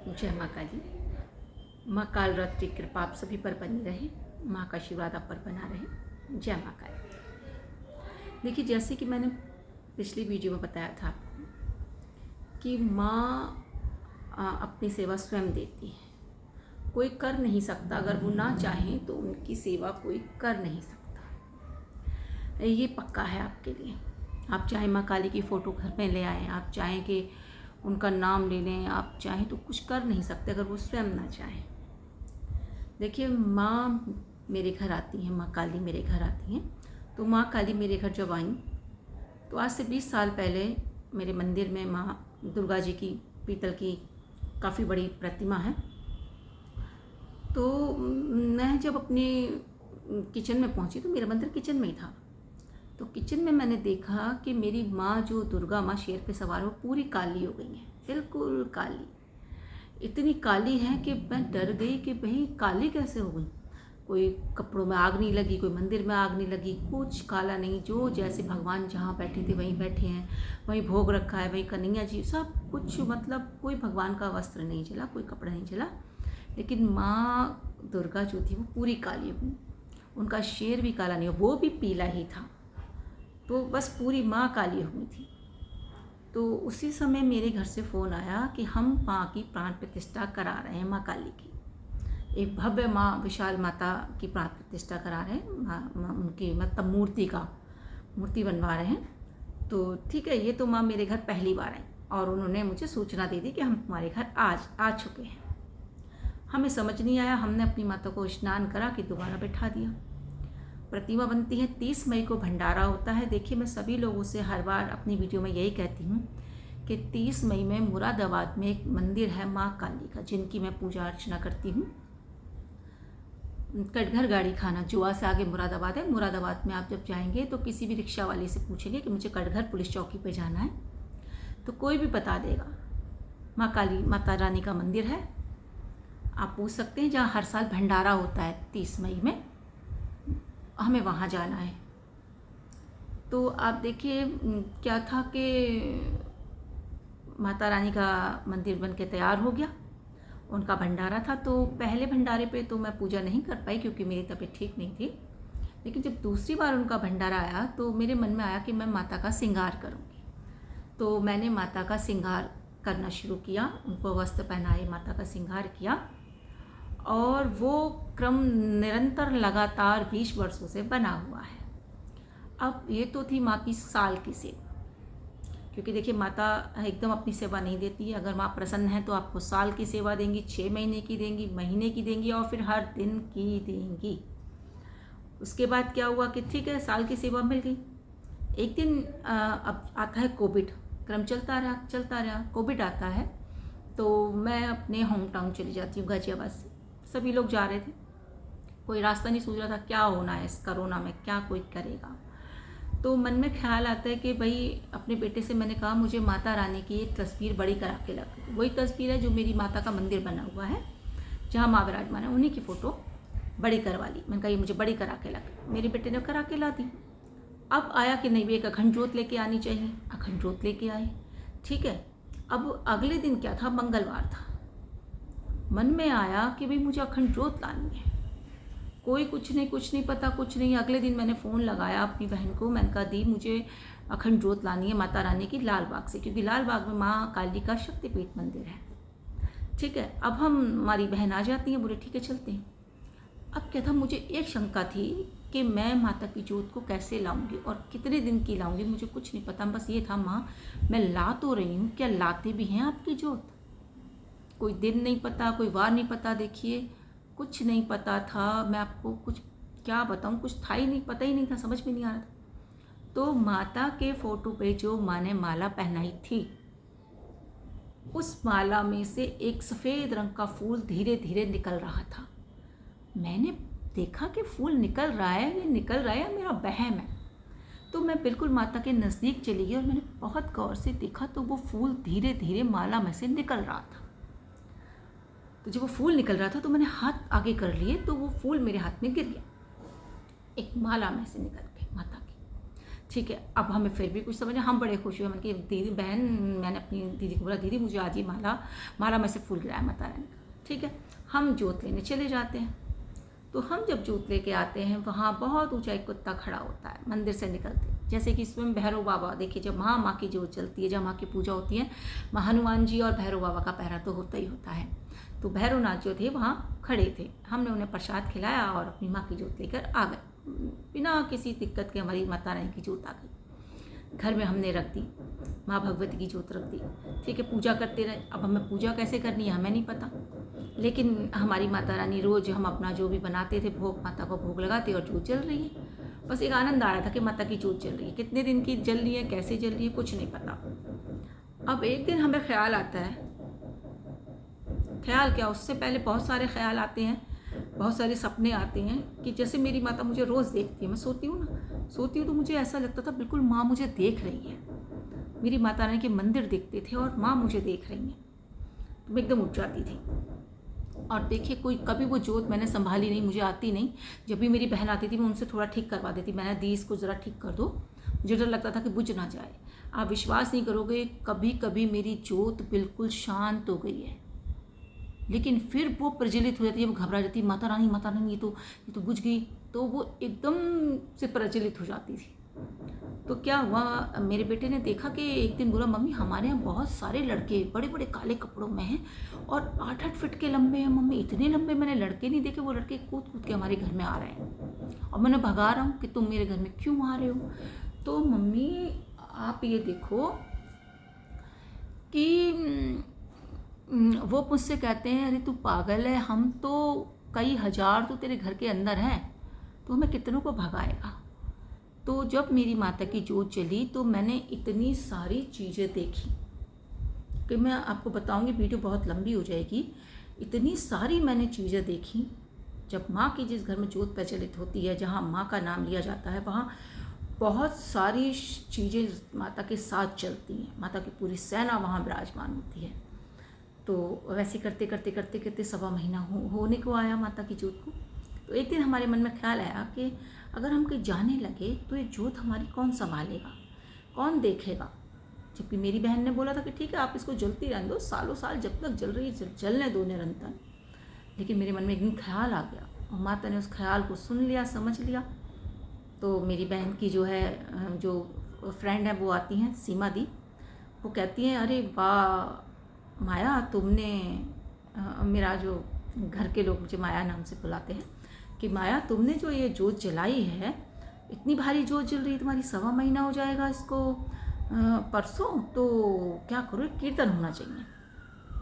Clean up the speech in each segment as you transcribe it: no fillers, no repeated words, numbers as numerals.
जय माँ काली। माँ काल रात्रि कृपा आप सभी पर बनी रहे। माँ का आशीर्वाद आप पर बना रहे। जय माँ काली। देखिए, जैसे कि मैंने पिछली वीडियो में बताया था आपको कि माँ अपनी सेवा स्वयं देती है। कोई कर नहीं सकता, अगर वो ना चाहें तो उनकी सेवा कोई कर नहीं सकता। ये पक्का है आपके लिए। आप चाहे माँ काली की फ़ोटो घर में ले आएँ, आप चाहें कि उनका नाम ले लें, आप चाहें तो कुछ कर नहीं सकते अगर वो स्वयं ना चाहें। देखिए, माँ मेरे घर आती हैं, माँ काली मेरे घर आती हैं। तो माँ काली मेरे घर जब आईं तो आज से 20 साल पहले मेरे मंदिर में माँ दुर्गा जी की पीतल की काफ़ी बड़ी प्रतिमा है। तो मैं जब अपने किचन में पहुंची तो मेरा मंदिर किचन में ही था। तो किचन में मैंने देखा कि मेरी माँ जो दुर्गा माँ शेर पे सवार हो पूरी काली हो गई है, बिल्कुल काली। इतनी काली है कि मैं डर गई कि भाई काली कैसे हो गई। कोई कपड़ों में आग नहीं लगी, कोई मंदिर में आग नहीं लगी, कुछ काला नहीं। जो जैसे भगवान जहाँ बैठे थे वहीं बैठे हैं, वहीं भोग रखा है, वहीं कन्हैया जी, सब कुछ मतलब कोई भगवान का वस्त्र नहीं जला, कोई कपड़ा नहीं जला। लेकिन माँ दुर्गा जो थी वो पूरी काली हो गई। उनका शेर भी काला नहीं, वो भी पीला ही था। तो बस पूरी माँ काली हो गई थी। तो उसी समय मेरे घर से फ़ोन आया कि हम माँ की प्राण प्रतिष्ठा करा रहे हैं, माँ काली की। एक भव्य माँ विशाल माता की प्राण प्रतिष्ठा करा रहे हैं, उनकी मतलब मूर्ति बनवा रहे हैं। तो ठीक है, ये तो माँ मेरे घर पहली बार आई और उन्होंने मुझे सूचना दे दी कि हम तुम्हारे घर आज आ चुके हैं। हमें समझ नहीं आया, हमने अपनी माता को स्नान करा कि दोबारा बैठा दिया। प्रतिमा बनती है, 30 मई को भंडारा होता है। देखिए, मैं सभी लोगों से हर बार अपनी वीडियो में यही कहती हूँ कि 30 मई में मुरादाबाद में एक मंदिर है माँ काली का, जिनकी मैं पूजा अर्चना करती हूँ। कटघर गाड़ी खाना जुआ से आगे मुरादाबाद है। मुरादाबाद में आप जब जाएंगे तो किसी भी रिक्शा वाले से पूछेंगे कि मुझे कटघर पुलिस चौकी पे जाना है, तो कोई भी बता देगा। माँ काली माता रानी का मंदिर है, आप पूछ सकते हैं, जहाँ हर साल भंडारा होता है 30 मई में, हमें वहाँ जाना है। तो आप देखिए, क्या था कि माता रानी का मंदिर बन के तैयार हो गया, उनका भंडारा था। तो पहले भंडारे पे तो मैं पूजा नहीं कर पाई क्योंकि मेरी तबीयत ठीक नहीं थी। लेकिन जब दूसरी बार उनका भंडारा आया तो मेरे मन में आया कि मैं माता का श्रृंगार करूँगी। तो मैंने माता का श्रृंगार करना शुरू किया, उनको वस्त्र पहनाए, माता का श्रृंगार किया। और वो क्रम निरंतर लगातार 20 वर्षों से बना हुआ है। अब ये तो थी माँ की साल की सेवा, क्योंकि देखिए माता एकदम अपनी सेवा नहीं देती है। अगर माँ प्रसन्न है तो आपको साल की सेवा देंगी, 6 महीने की देंगी, महीने की देंगी और फिर हर दिन की देंगी। उसके बाद क्या हुआ कि ठीक है, साल की सेवा मिल गई। एक दिन अब आता है कोविड, क्रम चलता रहा, कोविड आता है। तो मैं अपने होम टाउन चली जाती हूँ गाजियाबाद से। सभी लोग जा रहे थे, कोई रास्ता नहीं सूझ रहा था क्या होना है इस कोरोना में, क्या कोई करेगा। तो मन में ख्याल आता है कि भाई, अपने बेटे से मैंने कहा मुझे माता रानी की एक तस्वीर बड़ी करा के ला। वही तस्वीर है जो मेरी माता का मंदिर बना हुआ है, जहाँ माँ विराजमान है, उन्हीं की फ़ोटो बड़ी करवा ली। मैंने कहा ये मुझे बड़ी करा के ला। मेरे बेटे ने करा के ला दी। अब आया कि नहीं, भी एक अखंड ज्योत लेके आनी चाहिए, अखंड ज्योत लेके आए। ठीक है, अब अगले दिन क्या था, मंगलवार था। मन में आया कि भाई मुझे अखंड ज्योत लानी है। कोई कुछ नहीं पता, कुछ नहीं। अगले दिन मैंने फ़ोन लगाया अपनी बहन को, मैंने कहा दी मुझे अखंड ज्योत लानी है माता रानी की लाल बाग से, क्योंकि लाल बाग में माँ काली का शक्तिपीठ मंदिर है। ठीक है, अब हमारी बहन आ जाती है, बोले ठीक है चलते हैं। अब क्या था, मुझे एक शंका थी कि मैं माता की ज्योत को कैसे लाऊंगी और कितने दिन की लाऊंगी, मुझे कुछ नहीं पता। बस ये था, माँ मैं ला तो रही हूँ, क्या लाते भी हैं आपकी ज्योत? कोई दिन नहीं पता, कोई वार नहीं पता। देखिए, कुछ नहीं पता था। मैं आपको कुछ क्या बताऊँ, कुछ था ही नहीं, पता ही नहीं था, समझ में नहीं आ रहा था। तो माता के फोटो पे जो माँ ने माला पहनाई थी, उस माला में से एक सफ़ेद रंग का फूल धीरे धीरे निकल रहा था। मैंने देखा कि फूल निकल रहा है, ये निकल रहा है, मेरा वहम है। तो मैं बिल्कुल माता के नज़दीक चली गई और मैंने बहुत गौर से देखा तो वो फूल धीरे धीरे माला में से निकल रहा था। तो जब वो फूल निकल रहा था तो मैंने हाथ आगे कर लिए तो वो फूल मेरे हाथ में गिर गया, एक माला में से निकल के माता की। ठीक है, अब हमें फिर भी कुछ समझ नहीं, हम बड़े खुश हुए। मैंने कि दीदी बहन, मैंने अपनी दीदी को बोला दीदी मुझे आज ही माला में से फूल गिराया माता रानी का। ठीक है, हम जोत लेने चले जाते हैं। तो हम जब जोत लेके आते हैं, वहाँ बहुत ऊंचा एक कुत्ता खड़ा होता है मंदिर से निकलते, जैसे कि इसमें भैरव बाबा, देखिए जब माँ की जोत चलती है, जब माँ की पूजा होती है, वहाँ हनुमान जी और भैरव बाबा का पहरा तो होता ही होता है। तो भैरवनाथ जो थे वहाँ खड़े थे, हमने उन्हें प्रसाद खिलाया और अपनी माँ की जोत लेकर आ गए। बिना किसी दिक्कत के हमारी माता रानी की जोत आ गई। घर में हमने रख दी, माँ भगवती की जोत रख दी। ठीक है, पूजा करते रहे। अब हमें पूजा कैसे करनी है हमें नहीं पता, लेकिन हमारी माता रानी रोज़ हम अपना जो भी बनाते थे भोग, माता को भोग लगाते और जोत जल रही है। बस एक आनंद आ रहा था कि माता की जोत जल रही है। कितने दिन की जल रही है, कैसे जल रही है, कुछ नहीं पता। अब एक दिन हमें ख्याल आता है, ख्याल क्या, उससे पहले बहुत सारे ख्याल आते हैं, बहुत सारे सपने आते हैं कि जैसे मेरी माता मुझे रोज़ देखती है। मैं सोती हूँ तो मुझे ऐसा लगता था बिल्कुल माँ मुझे देख रही है। मेरी माता रानी के मंदिर देखते थे और माँ मुझे देख रही हैं, तो मैं एकदम उठ जाती थी। और देखिए कोई कभी वो जोत मैंने संभाली नहीं, मुझे आती नहीं। जब भी मेरी बहन आती थी मैं उनसे थोड़ा ठीक करवा देती, मैंने दी इसको ज़रा ठीक कर दो, मुझे डर लगता था कि बुझ ना जाए। आप विश्वास नहीं करोगे, कभी कभी मेरी जोत बिल्कुल शांत हो गई है, लेकिन फिर वो प्रज्वलित हो जाती है, वो घबरा जाती है, माता रानी ये तो बुझ गई, तो वो एकदम से प्रज्वलित हो जाती थी। तो क्या हुआ, मेरे बेटे ने देखा कि एक दिन बोला मम्मी हमारे यहाँ बहुत सारे लड़के बड़े बड़े काले कपड़ों में हैं और 8-8 फीट के लंबे हैं मम्मी, इतने लंबे मैंने लड़के नहीं देखे, वो लड़के कूद कूद के हमारे घर में आ रहे हैं और मैंने भगा रहा हूँ कि तुम मेरे घर में क्यों आ रहे हो। तो मम्मी आप ये देखो कि वो मुझसे कहते हैं अरे तू पागल है, हम तो कई हजार तो तेरे घर के अंदर हैं, तो हमें कितनों को भगाएगा। तो जब मेरी माता की जोत चली तो मैंने इतनी सारी चीज़ें देखी कि मैं आपको बताऊंगी, वीडियो बहुत लंबी हो जाएगी। इतनी सारी मैंने चीज़ें देखी। जब माँ की जिस घर में जोत प्रचलित होती है, जहाँ माँ का नाम लिया जाता है, वहाँ बहुत सारी चीज़ें माता के साथ चलती हैं, माता की पूरी सेना वहाँ विराजमान होती है। तो वैसे करते करते करते करते 1.25 महीना होने को आया माता की जोत को। तो एक दिन हमारे मन में ख्याल आया कि अगर हम कहीं जाने लगे तो ये जोत हमारी कौन संभालेगा, कौन देखेगा। जबकि मेरी बहन ने बोला था कि ठीक है आप इसको जलती रहने दो, सालों साल जब तक जल रही है जलने दो निरंतर। लेकिन मेरे मन में एक दिन ख्याल आ गया और माता ने उस ख्याल को सुन लिया, समझ लिया। तो मेरी बहन की जो है, जो फ्रेंड है वो आती हैं, सीमा दी, वो कहती हैं अरे वाह माया तुमने, मेरा जो घर के लोग मुझे माया नाम से बुलाते हैं, कि माया तुमने जो ये जोत जलाई है, इतनी भारी जोत जल रही है तुम्हारी, 1.25 महीना हो जाएगा इसको परसों, तो क्या करो कीर्तन होना चाहिए।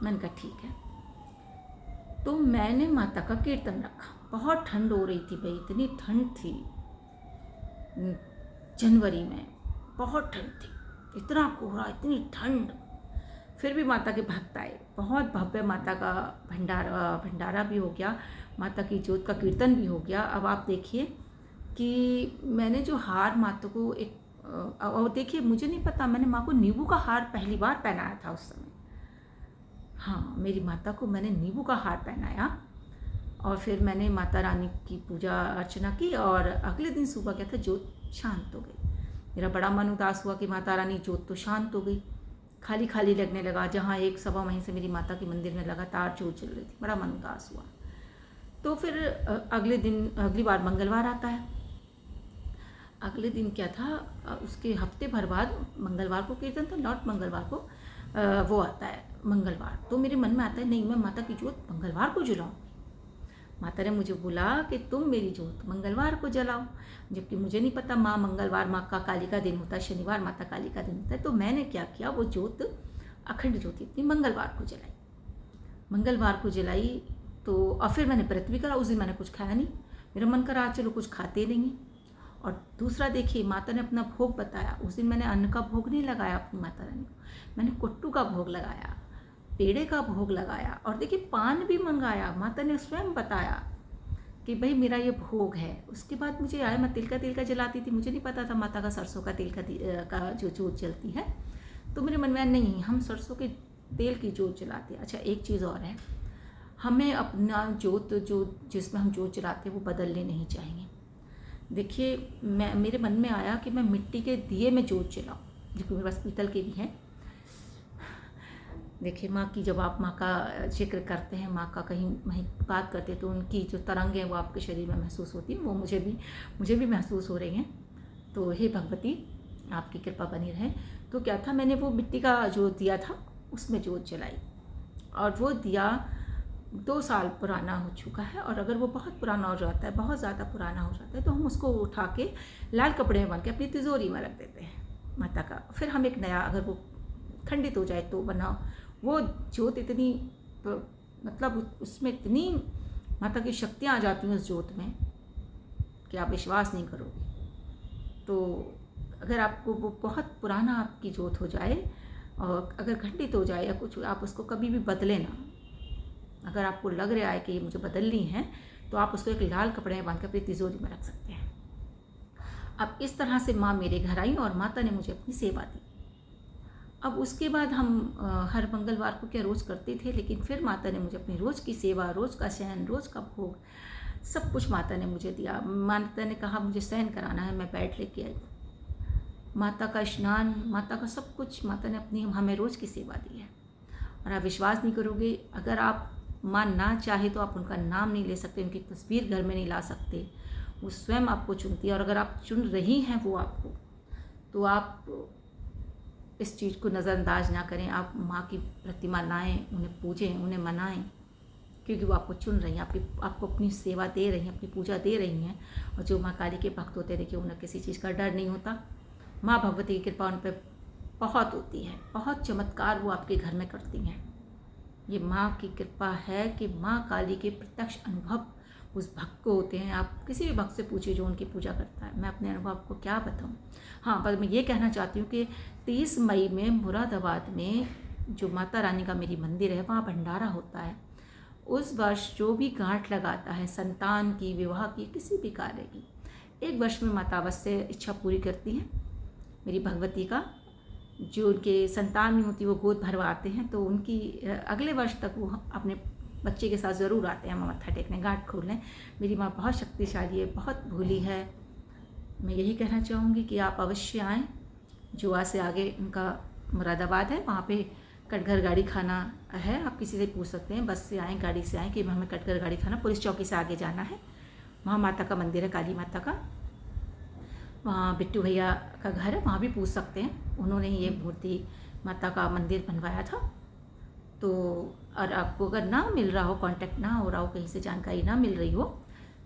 मैंने कहा ठीक है। तो मैंने माता का कीर्तन रखा। बहुत ठंड हो रही थी भाई, इतनी ठंड थी, जनवरी में बहुत ठंड थी, इतना कोहरा, इतनी ठंड। फिर भी माता के भक्त आए, बहुत भव्य माता का भंडारा भी हो गया, माता की जोत का कीर्तन भी हो गया। अब आप देखिए कि मैंने जो हार माता को और देखिए मुझे नहीं पता, मैंने माँ को नींबू का हार पहली बार पहनाया था उस समय। हाँ, मेरी माता को मैंने नींबू का हार पहनाया और फिर मैंने माता रानी की पूजा अर्चना की और अगले दिन सुबह क्या था, जोत शांत हो गई। मेरा बड़ा मन उदास हुआ कि माता रानी जोत तो शांत हो गई, खाली खाली लगने लगा। जहाँ 1-1.25 महीने से मेरी माता के मंदिर में लगातार जोत चल रही थी, बड़ा मन उदास हुआ। तो फिर अगली बार मंगलवार आता है। अगले दिन क्या था, उसके हफ्ते भर बाद मंगलवार को कीर्तन था, लौट मंगलवार को वो आता है मंगलवार। तो मेरे मन में आता है नहीं, मैं माता की जोत मंगलवार को जलाऊंगी। माता ने मुझे बोला कि तुम मेरी जोत मंगलवार को जलाओ, जबकि मुझे नहीं पता माँ मंगलवार माँ का काली का दिन होता है, शनिवार माता काली का दिन होता है। तो मैंने क्या किया, वो जोत अखंड ज्योति अपनी मंगलवार को जलाई। तो और फिर मैंने व्रत भी करा। उस दिन मैंने कुछ खाया नहीं, मेरा मन करा चलो कुछ खाते नहीं। और दूसरा देखिए, माता ने अपना भोग बताया। उस दिन मैंने अन्न का भोग नहीं लगाया अपनी माता रानी को, मैंने कुट्टू का भोग लगाया, पेड़े का भोग लगाया और देखिए पान भी मंगाया। माता ने स्वयं बताया कि भाई मेरा ये भोग है। उसके बाद मुझे आया, मैं तिल का जलाती थी, मुझे नहीं पता था माता का सरसों का तेल का जो जोत जलती है। तो मेरे मन में नहीं, हम सरसों के तेल की जोत जलाते हैं। अच्छा, एक चीज़ और है, हमें अपना जोत जो जिसमें हम जोत जलाते हैं वो बदलने नहीं चाहिए। देखिए मेरे मन में आया कि मैं मिट्टी के दिए में जोत जलाऊँ, जो कि मेरे पास पीतल के भी हैं। देखिए माँ की, जब आप माँ का जिक्र करते हैं, माँ का कहीं वहीं बात करते हैं, तो उनकी जो तरंगें वो आपके शरीर में महसूस होती हैं, वो मुझे भी महसूस हो रही हैं। तो हे भगवती, आपकी कृपा बनी रहे। तो क्या था, मैंने वो मिट्टी का जो दिया था उसमें जोत जलाई, और वो दिया 2 साल पुराना हो चुका है। और अगर वो बहुत पुराना हो जाता है, बहुत ज़्यादा पुराना हो जाता है, तो हम उसको उठा के लाल कपड़े में बांध के अपनी तिजोरी में रख देते हैं माता का। फिर हम एक नया, अगर वो खंडित हो जाए तो बनाओ। वो जोत इतनी, मतलब उसमें इतनी माता की शक्तियाँ आ जाती हैं उस जोत में कि आप विश्वास नहीं करोगे। तो अगर आपको वो बहुत पुराना आपकी जोत हो जाए और अगर खंडित हो जाए या कुछ, आप उसको कभी भी बदले ना। अगर आपको लग रहा है कि ये मुझे बदलनी है, तो आप उसको एक लाल कपड़े में बांध कर अपनी तिजोरी में रख सकते हैं। अब इस तरह से माँ मेरे घर आई और माता ने मुझे अपनी सेवा दी। अब उसके बाद हम हर मंगलवार को क्या रोज़ करते थे, लेकिन फिर माता ने मुझे अपनी रोज़ की सेवा, रोज़ का शयन, रोज़ का भोग, सब कुछ माता ने मुझे दिया। माता ने कहा मुझे शयन कराना है, मैं बेड लेके आई। माता का स्नान, माता का सब कुछ, माता ने अपनी हमें रोज़ की सेवा दी है। और आप विश्वास नहीं करोगे, अगर आप माँ ना चाहे तो आप उनका नाम नहीं ले सकते, उनकी तस्वीर घर में नहीं ला सकते। वो स्वयं आपको चुनती है, और अगर आप चुन रही हैं वो आपको, तो आप इस चीज़ को नज़रअंदाज ना करें। आप माँ की प्रतिमा लाएं, उन्हें पूजें, उन्हें मनाएं, क्योंकि वो आपको चुन रही हैं, आपको अपनी सेवा दे रही हैं, अपनी पूजा दे रही हैं। और जो माँ काली के भक्त होते हैं, देखिए उन्हें किसी चीज़ का डर नहीं होता। माँ भगवती की कृपा उन पर बहुत होती है, बहुत चमत्कार वो आपके घर में करती हैं। ये माँ की कृपा है कि माँ काली के प्रत्यक्ष अनुभव उस भक्त को होते हैं। आप किसी भी भक्त से पूछिए जो उनकी पूजा करता है, मैं अपने अनुभव को क्या बताऊँ। हाँ, पर मैं ये कहना चाहती हूँ कि 30 मई में मुरादाबाद में जो माता रानी का मेरी मंदिर है, वहाँ भंडारा होता है। उस वर्ष जो भी गांठ लगाता है संतान की, विवाह की, किसी भी कार्य की, 1 वर्ष में माता अवश्य इच्छा पूरी करती हैं मेरी भगवती का। जो उनके संतान नहीं होती वो गोद भरवाते हैं, तो उनकी अगले वर्ष तक वो अपने बच्चे के साथ ज़रूर आते हैं मत्था टेकने, गांठ खोलने। मेरी माँ बहुत शक्तिशाली है, बहुत भोली है। मैं यही कहना चाहूँगी कि आप अवश्य आएँ। जुआ से आगे उनका मुरादाबाद है, वहाँ पे कटघर गाड़ी खाना है। आप किसी से पूछ सकते हैं, बस से आएँ, गाड़ी से आएँ कि हमें कटघर गाड़ी खाना, पुलिस चौकी से आगे जाना है। वहाँ माता का मंदिर है, काली माता का। वहाँ बिट्टू भैया का घर है, वहाँ भी पूछ सकते हैं। उन्होंने ही ये मूर्ति माता का मंदिर बनवाया था। तो और आपको अगर ना मिल रहा हो, कांटेक्ट ना हो रहा हो, कहीं से जानकारी ना मिल रही हो,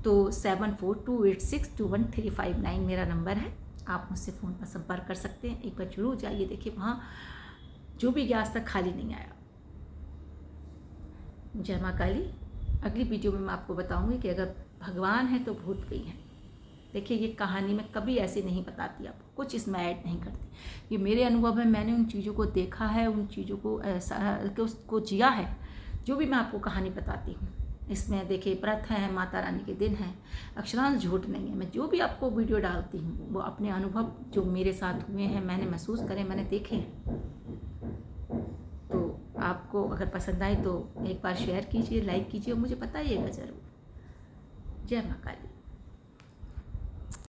तो 7428621359 मेरा नंबर है। आप मुझसे फ़ोन पर संपर्क कर सकते हैं। एक बार जरूर जाइए, देखिए वहाँ जो भी गया आज तक खाली नहीं आया। जय माँ काली। अगली वीडियो में मैं आपको बताऊँगी कि अगर भगवान है तो भूत भी हैं। देखिए ये कहानी मैं कभी ऐसे नहीं बताती, आपको कुछ इसमें ऐड नहीं करती। ये मेरे अनुभव है, मैंने उन चीज़ों को देखा है, उन चीज़ों को ऐसा कि उसको जिया है, जो भी मैं आपको कहानी बताती हूँ। इसमें देखिए व्रत है, माता रानी के दिन है, अक्षरांश झूठ नहीं है। मैं जो भी आपको वीडियो डालती हूँ वो अपने अनुभव जो मेरे साथ हुए हैं, मैंने महसूस करे, मैंने देखे हैं। तो आपको अगर पसंद आए तो एक बार शेयर कीजिए, लाइक कीजिए और मुझे बताइएगा ज़रूर। जय माँ काली।